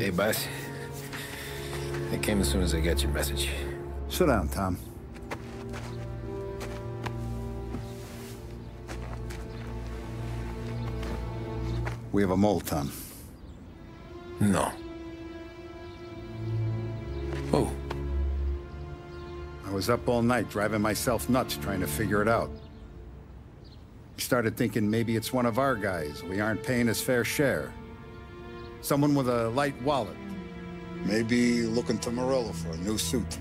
Hey, boss. I came as soon as I got your message. Sit down, Tom. We have a mole, Tom. No. Oh. I was up all night driving myself nuts trying to figure it out. I started thinking maybe it's one of our guys. We aren't paying his fair share. Someone with a light wallet. Maybe looking to Morello for a new suit.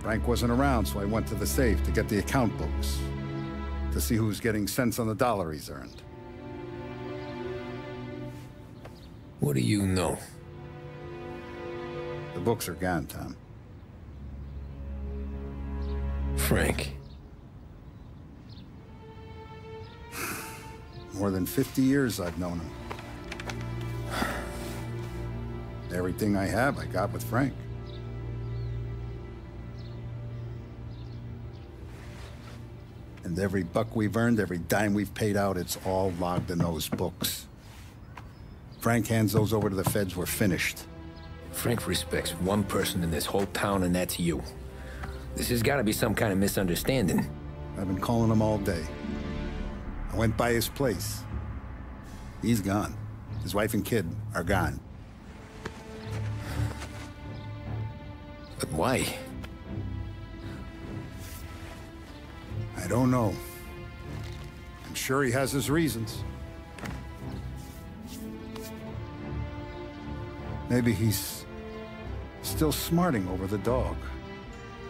Frank wasn't around, so I went to the safe to get the account books. To see who's getting cents on the dollar he's earned. What do you know? The books are gone, Tom. Frank. More than 50 years I've known him. Everything I have, I got with Frank. And every buck we've earned, every dime we've paid out, it's all logged in those books. Frank hands those over to the feds, we're finished. Frank respects one person in this whole town, and that's you. This has got to be some kind of misunderstanding. I've been calling him all day. I went by his place. He's gone. His wife and kid are gone. But why? I don't know. I'm sure he has his reasons. Maybe he's still smarting over the dog.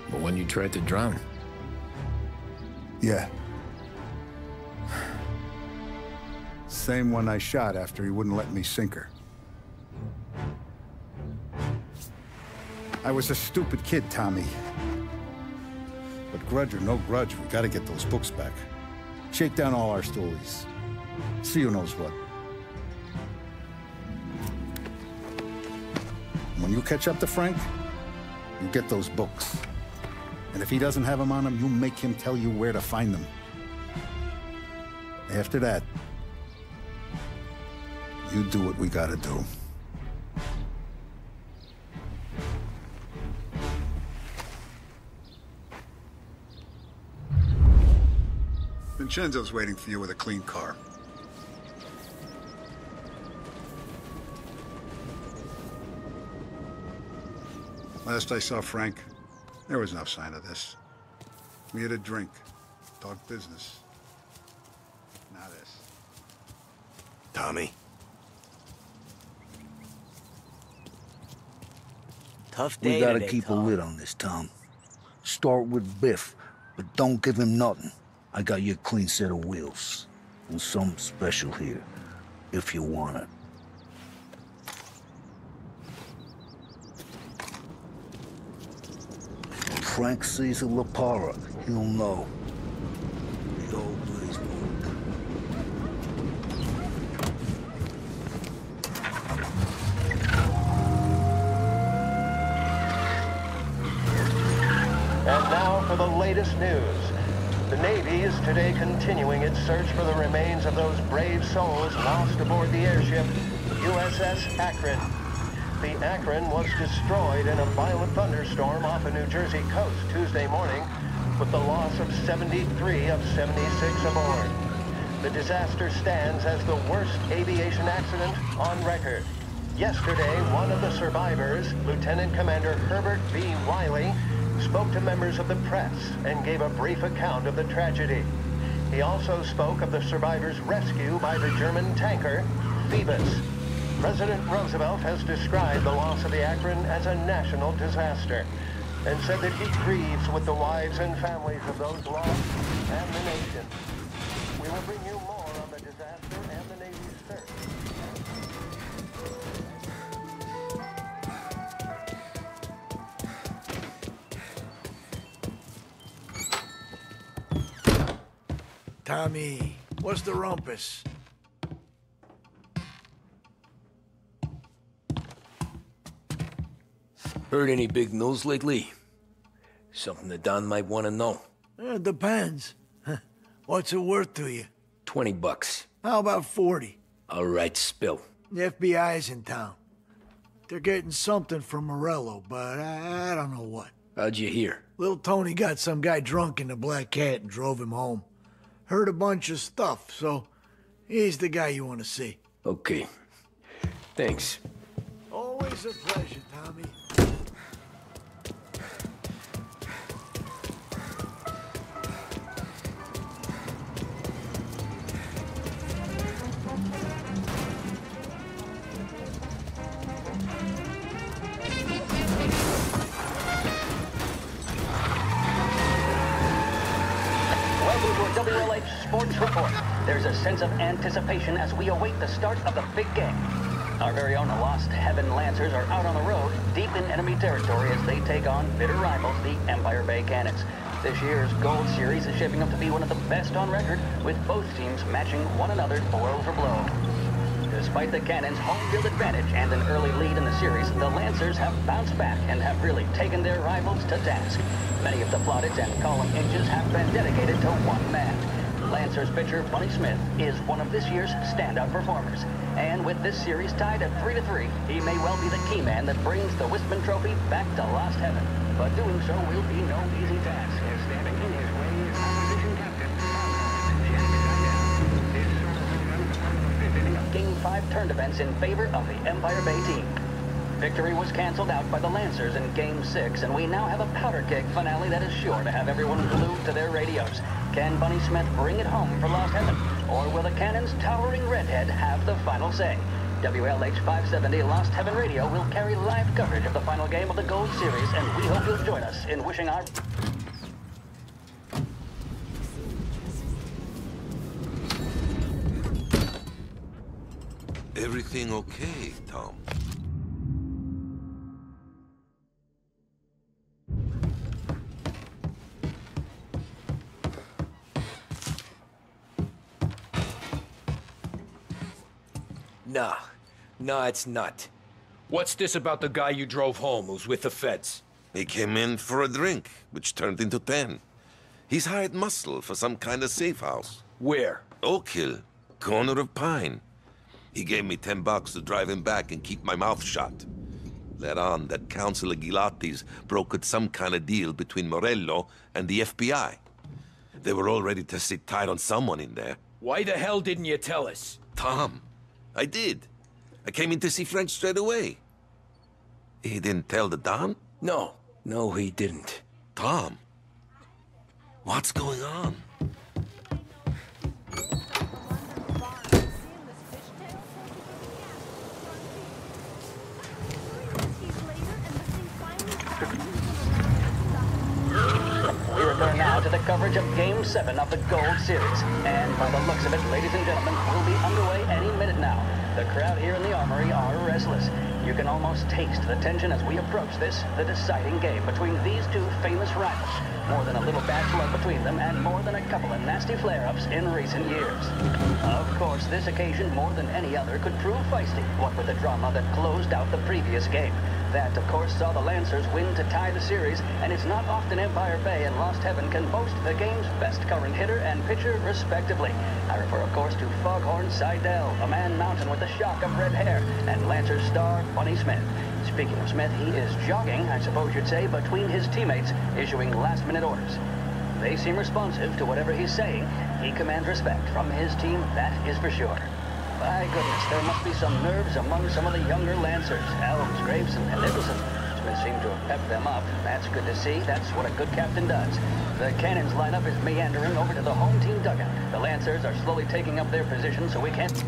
But when you tried to drown? Yeah. Same one I shot after he wouldn't let me sink her. I was a stupid kid, Tommy. But grudge or no grudge, we gotta get those books back. Shake down all our stories. See who knows what. When you catch up to Frank, you get those books. And if he doesn't have them on him, you make him tell you where to find them. After that, you do what we gotta do. Vincenzo's waiting for you with a clean car. Last I saw Frank, there was no sign of this. We had a drink, talked business. Now this. Tommy. Tough day We gotta today, keep Tom. a lid on this, Tom. Start with Biff, but don't give him nothing. I got you a clean set of wheels. And something special here, if you want it. When Frank sees a La Parra, he'll know. The old blaze book. And now for the latest news. The Navy is today continuing its search for the remains of those brave souls lost aboard the airship USS Akron. The Akron was destroyed in a violent thunderstorm off the New Jersey coast Tuesday morning, with the loss of 73 of 76 aboard. The disaster stands as the worst aviation accident on record. Yesterday, one of the survivors, Lieutenant Commander Herbert B. Wiley, spoke to members of the press and gave a brief account of the tragedy. He also spoke of the survivors' rescue by the German tanker, Phoebus. President Roosevelt has described the loss of the Akron as a national disaster and said that he grieves with the wives and families of those lost and the nation. We will bring you more on the disaster and the Navy's search. Tommy, what's the rumpus? Heard any big news lately? Something that Don might want to know. It depends. What's it worth to you? $20. How about 40? All right, spill. The FBI's in town. they're getting something from Morello, but I don't know what. How'd you hear? Little Tony got some guy drunk in the Black Cat and drove him home. Heard a bunch of stuff, so he's the guy you want to see. Okay. Thanks. Always a pleasure, Tommy. WLH Sports Report. There's a sense of anticipation as we await the start of the big game. Our very own Lost Heaven Lancers are out on the road, deep in enemy territory as they take on bitter rivals, the Empire Bay Cannons. This year's Gold Series is shaping up to be one of the best on record, with both teams matching one another blow for blow. Despite the Cannons' home field advantage and an early lead in the series, the Lancers have bounced back and have really taken their rivals to task. Many of the plaudits and column inches have been dedicated to one man. Lancers pitcher Bunny Smith is one of this year's standout performers. And with this series tied at 3-3, he may well be the key man that brings the Wistman Trophy back to Lost Heaven. But doing so will be no easy task, as standing in his way is opposition captain. Game 5 turned events in favor of the Empire Bay team. Victory was canceled out by the Lancers in Game 6, and we now have a powder keg finale that is sure to have everyone glued to their radios. Can Bunny Smith bring it home for Lost Heaven, or will the Cannon's towering redhead have the final say? WLH 570 Lost Heaven Radio will carry live coverage of the final game of the Gold Series, and we hope you'll join us in wishing our... Everything okay, Tom? Nah, it's not. What's this about the guy you drove home who's with the feds? He came in for a drink, which turned into 10. He's hired muscle for some kind of safe house. Where? Oak Hill, corner of Pine. He gave me $10 to drive him back and keep my mouth shut. Let on that Councilor Gilatti's brokered some kind of deal between Morello and the FBI. They were all ready to sit tight on someone in there. Why the hell didn't you tell us? Tom, I did. I came in to see Frank straight away. He didn't tell the Don? No, he didn't. Tom, what's going on? We return now to the coverage of Game 7 of the Gold Series. And by the looks of it, ladies and gentlemen, we'll be underway any minute now. The crowd here in the Armory are restless. You can almost taste the tension as we approach this, the deciding game between these two famous rivals. More than a little bad blood between them, and more than a couple of nasty flare-ups in recent years. Of course, this occasion, more than any other, could prove feisty, what with the drama that closed out the previous game. That, of course, saw the Lancers win to tie the series, and it's not often Empire Bay and Lost Heaven can boast the game's best current hitter and pitcher, respectively. I refer, of course, to Foghorn Seidel, a man mountain with a shock of red hair, and Lancers star Bunny Smith. Speaking of Smith, he is jogging, I suppose you'd say, between his teammates, issuing last-minute orders. They seem responsive to whatever he's saying. He commands respect from his team, that is for sure. My goodness, there must be some nerves among some of the younger Lancers. Elms, Graves, and Nicholson. Smith seemed to have pepped them up. That's good to see. That's what a good captain does. The Cannons lineup is meandering over to the home team dugout. The Lancers are slowly taking up their position so we can't...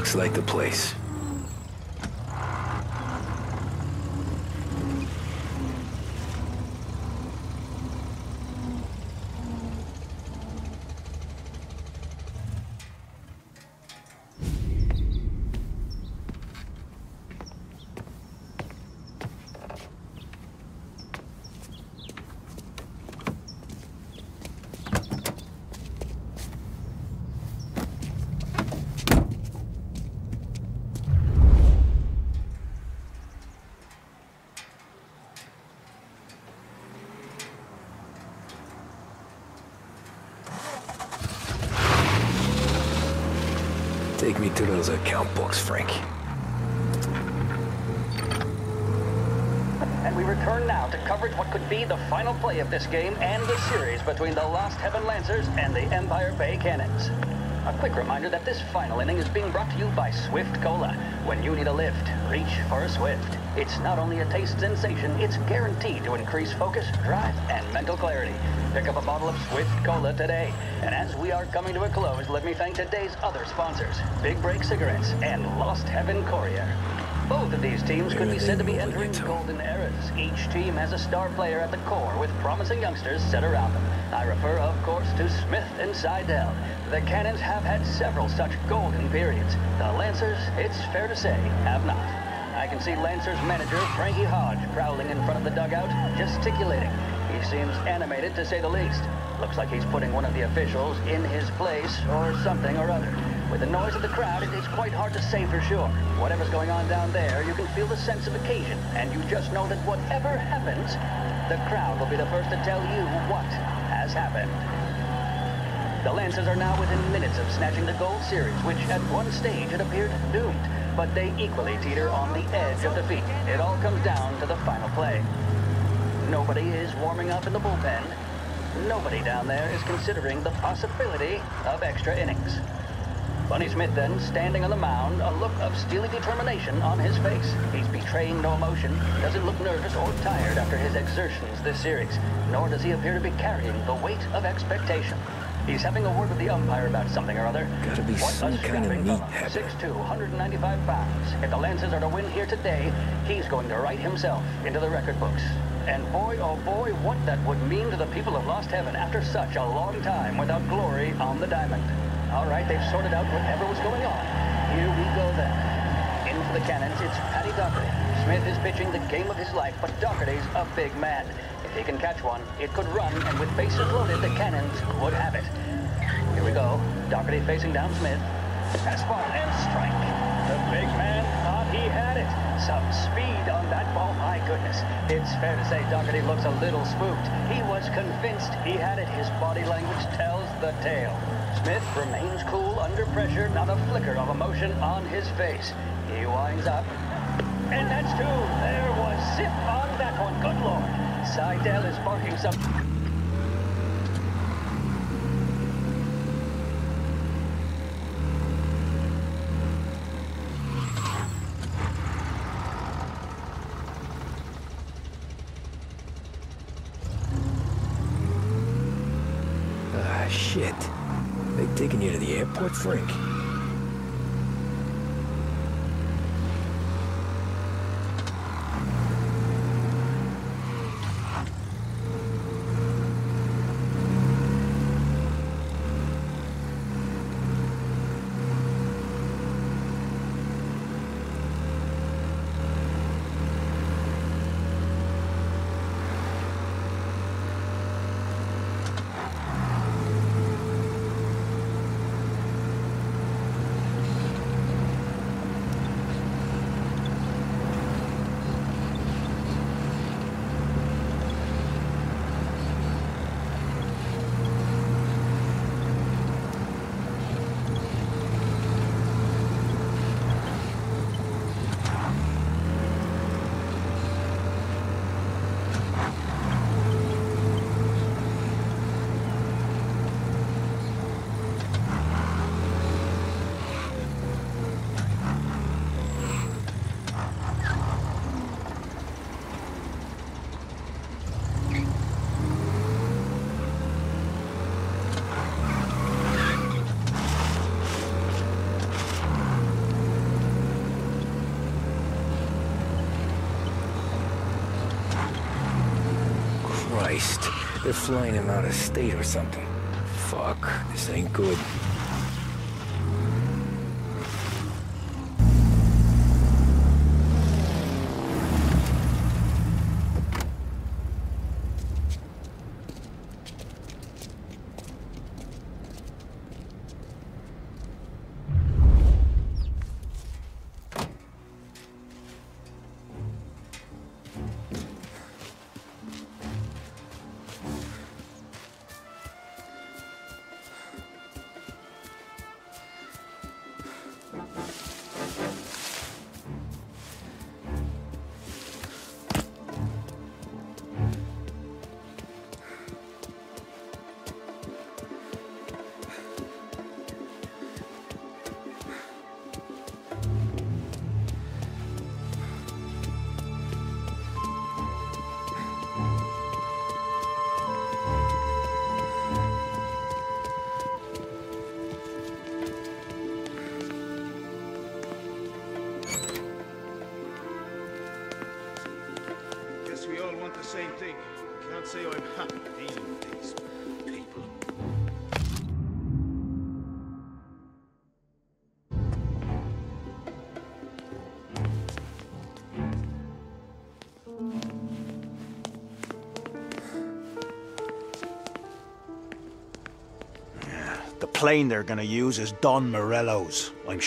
Looks like the place. Take me to those account books, Frank. And we return now to coverage what could be the final play of this game and the series between the Lost Heaven Lancers and the Empire Bay Cannons. A quick reminder that this final inning is being brought to you by Swift Cola. When you need a lift, reach for a Swift. It's not only a taste sensation, it's guaranteed to increase focus, drive, and mental clarity. Pick up a bottle of Swift Cola today. And as we are coming to a close, let me thank today's other sponsors, Big Break Cigarettes and Lost Heaven Courier. Both of these teams could be said to be entering golden eras. Each team has a star player at the core with promising youngsters set around them. I refer, of course, to Smith and Seidel. The Cannons have had several such golden periods. The Lancers, it's fair to say, have not. I can see Lancers manager Frankie Hodge prowling in front of the dugout, gesticulating. He seems animated, to say the least. Looks like he's putting one of the officials in his place or something or other. With the noise of the crowd, it's quite hard to say for sure. Whatever's going on down there, you can feel the sense of occasion, and you just know that whatever happens, the crowd will be the first to tell you what has happened. The Lancers are now within minutes of snatching the Gold Series, which at one stage had appeared doomed. But they equally teeter on the edge of defeat. It all comes down to the final play. Nobody is warming up in the bullpen. Nobody down there is considering the possibility of extra innings. Bunny Smith then, standing on the mound, a look of steely determination on his face. He's betraying no emotion, doesn't look nervous or tired after his exertions this series, nor does he appear to be carrying the weight of expectation. He's having a word with the umpire about something or other. Gotta be some kind of meat habit. 6'2", 195 pounds. If the Lancers are to win here today, he's going to write himself into the record books. And boy, oh boy, what that would mean to the people of Lost Heaven after such a long time without glory on the diamond. All right, they've sorted out whatever was going on. Here we go then. In for the Cannons, it's Paddy Doherty. Smith is pitching the game of his life, but Doherty's a big man. If he can catch one, it could run, and with bases loaded, the Cannons would have it. Here we go. Doherty facing down Smith. Fastball and strike. The big man thought he had it. Some speed on that ball, my goodness. It's fair to say Doherty looks a little spooked. He was convinced he had it. His body language tells the tale. Smith remains cool under pressure, not a flicker of emotion on his face. He winds up. And that's two. There was zip on that one. Good Lord. Seidel is barking something. Shit. They taking you to the airport, Frank? They're flying him out of state or something. Fuck, this ain't good. We all want the same thing. Can't say I'm happy dealing with these people. Yeah, the plane they're gonna use is Don Morello's. I'm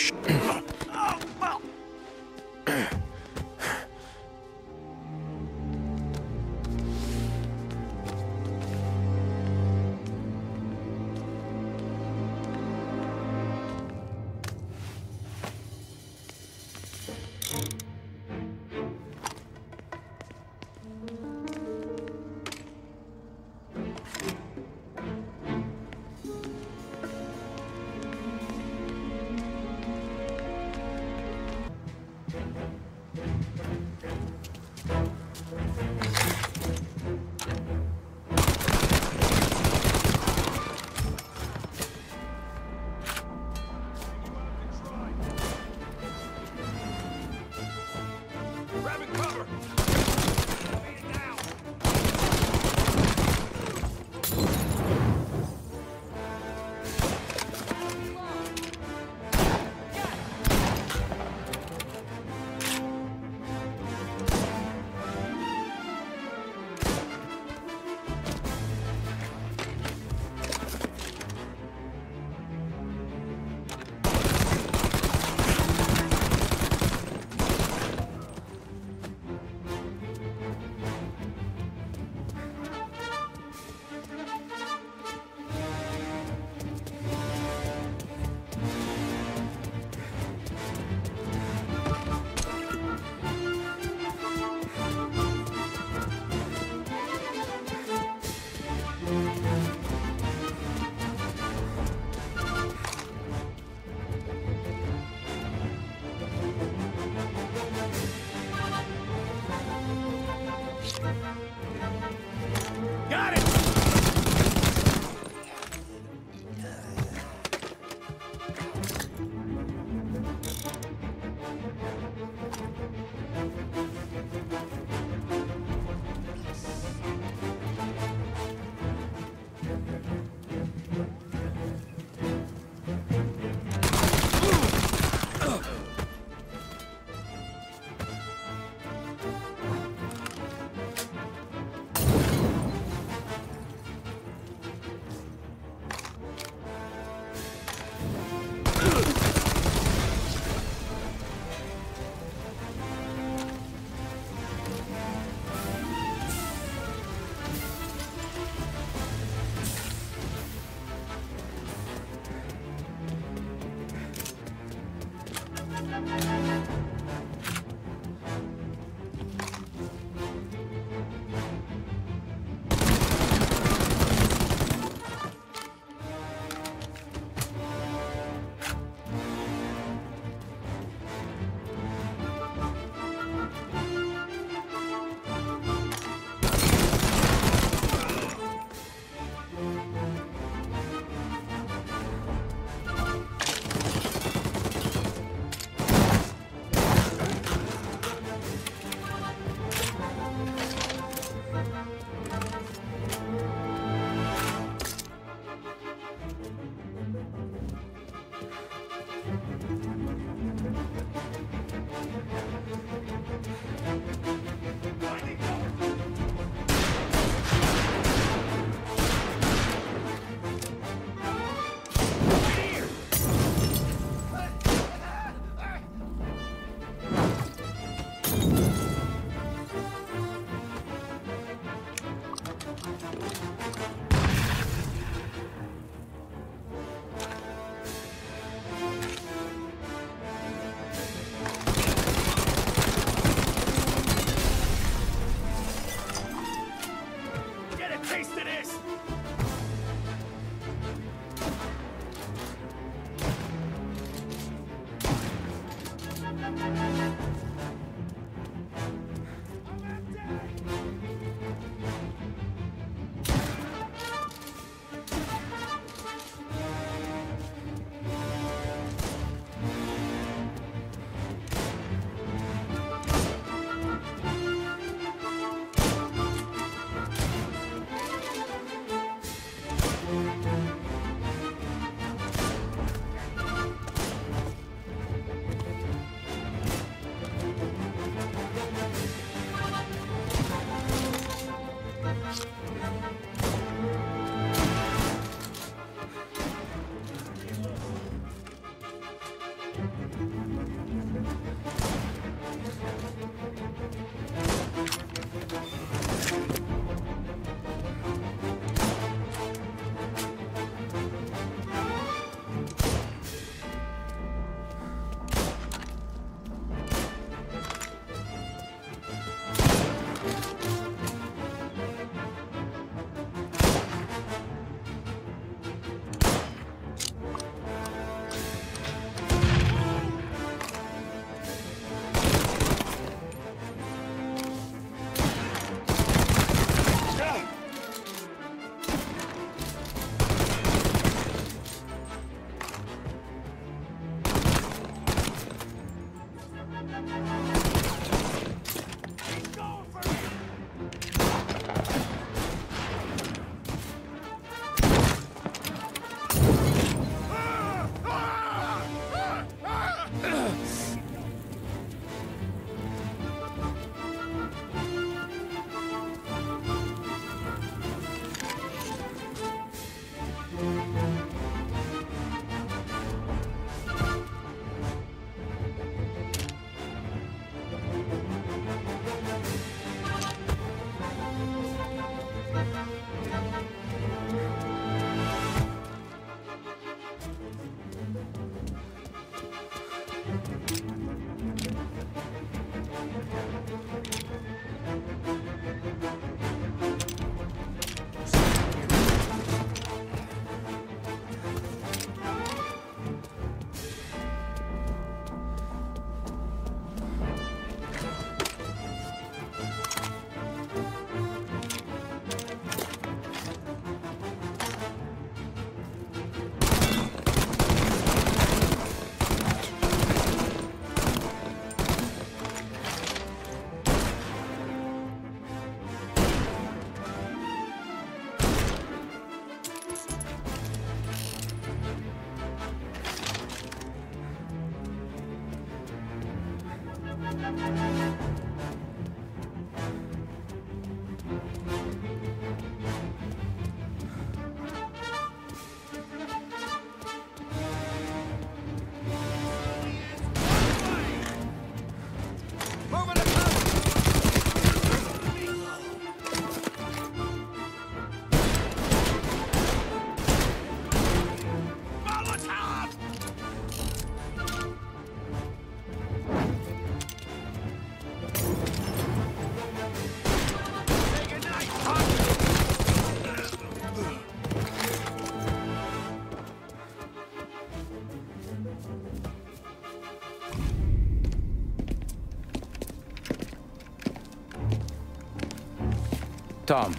Tom.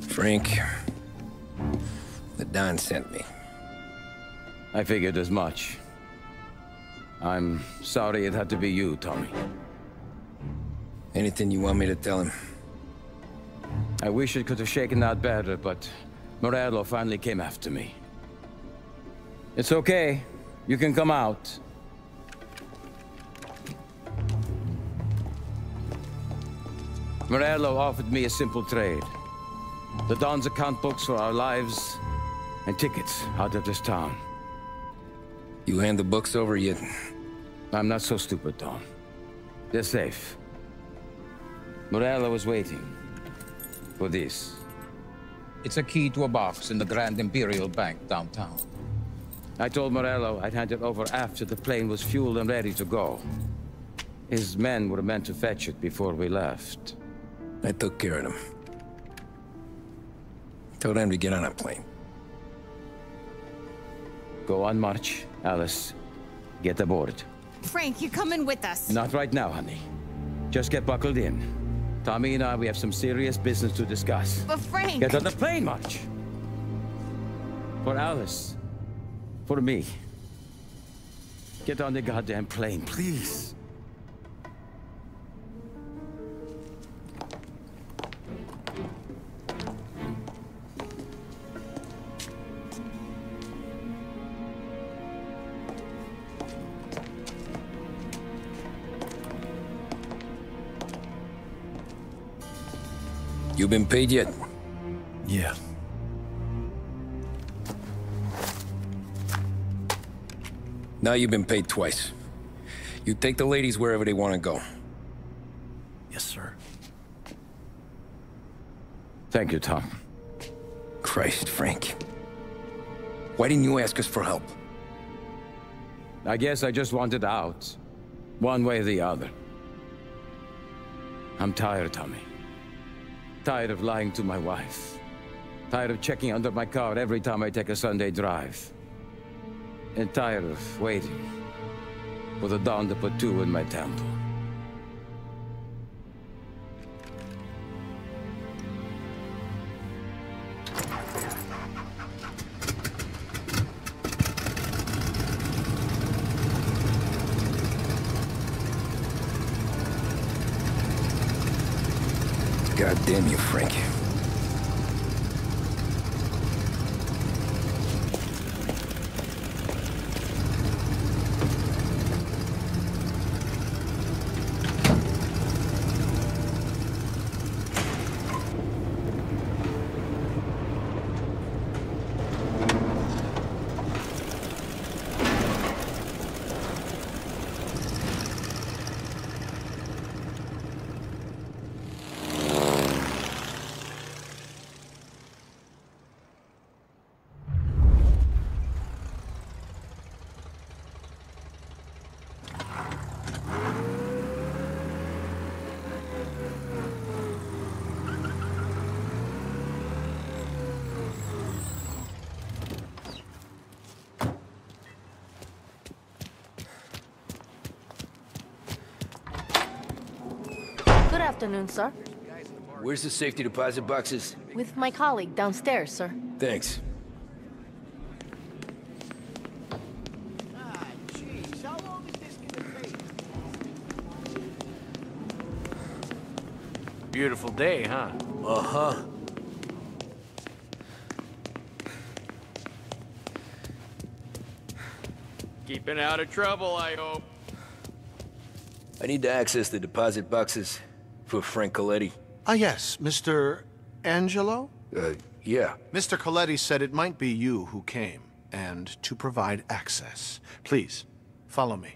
Frank. The Don sent me. I figured as much. I'm sorry it had to be you, Tommy. Anything you want me to tell him? I wish it could have shaken out better, but Morello finally came after me. It's okay. You can come out. Morello offered me a simple trade. The Don's account books for our lives, and tickets out of this town. You hand the books over yet? I'm not so stupid, Tom. They're safe. Morello was waiting for this. It's a key to a box in the Grand Imperial Bank downtown. I told Morello I'd hand it over after the plane was fueled and ready to go. His men were meant to fetch it before we left. I took care of them. Told them to get on a plane. Go on march, Alice. Get aboard. Frank, you're coming with us. Not right now, honey. Just get buckled in. Tommy and I, we have some serious business to discuss. But Frank... Get on the plane, March. For Alice. For me. Get on the goddamn plane, please. You been paid yet? Yeah. Now you've been paid twice. You take the ladies wherever they want to go. Yes, sir. Thank you, Tom. Christ, Frank. Why didn't you ask us for help? I guess I just wanted out. One way or the other. I'm tired, Tommy. Tired of lying to my wife. Tired of checking under my car every time I take a Sunday drive. And tired of waiting for the dawn to put two in my temple. God damn you, Frank. Good afternoon, sir. Where's the safety deposit boxes? With my colleague downstairs, sir. Thanks. Jeez, how long is this gonna take? Beautiful day, huh? Uh-huh. Keeping out of trouble, I hope. I need to access the deposit boxes for Frank Coletti. Ah, yes, Mr. Angelo? Yeah. Mr. Coletti said it might be you who came, and to provide access. Please, follow me.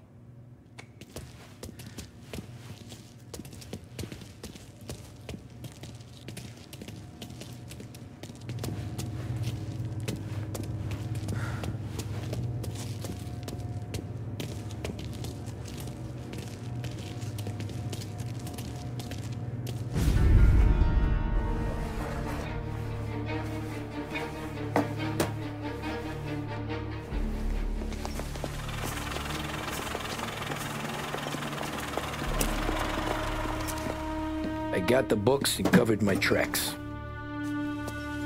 I got the books and covered my tracks.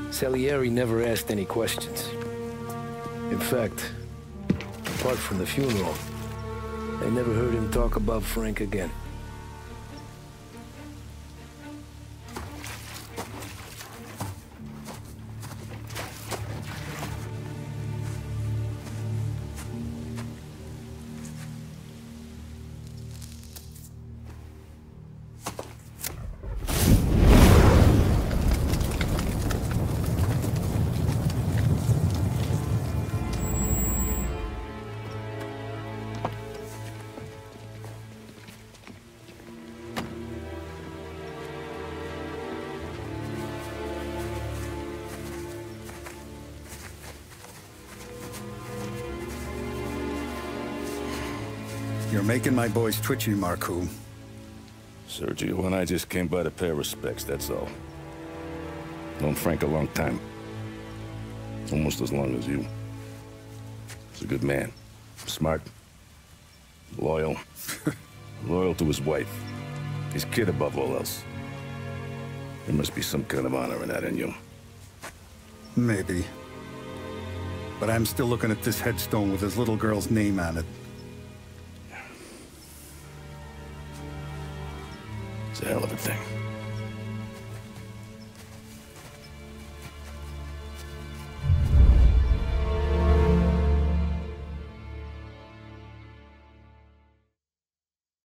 Salieri never asked any questions. In fact, apart from the funeral, I never heard him talk about Frank again. You're making my boys twitchy, Marku. Sergio and I just came by to pay respects, that's all. Known Frank a long time. Almost as long as you. He's a good man. Smart. Loyal. Loyal to his wife. His kid above all else. There must be some kind of honor in that in you. Maybe. But I'm still looking at this headstone with his little girl's name on it. It's a hell of a thing.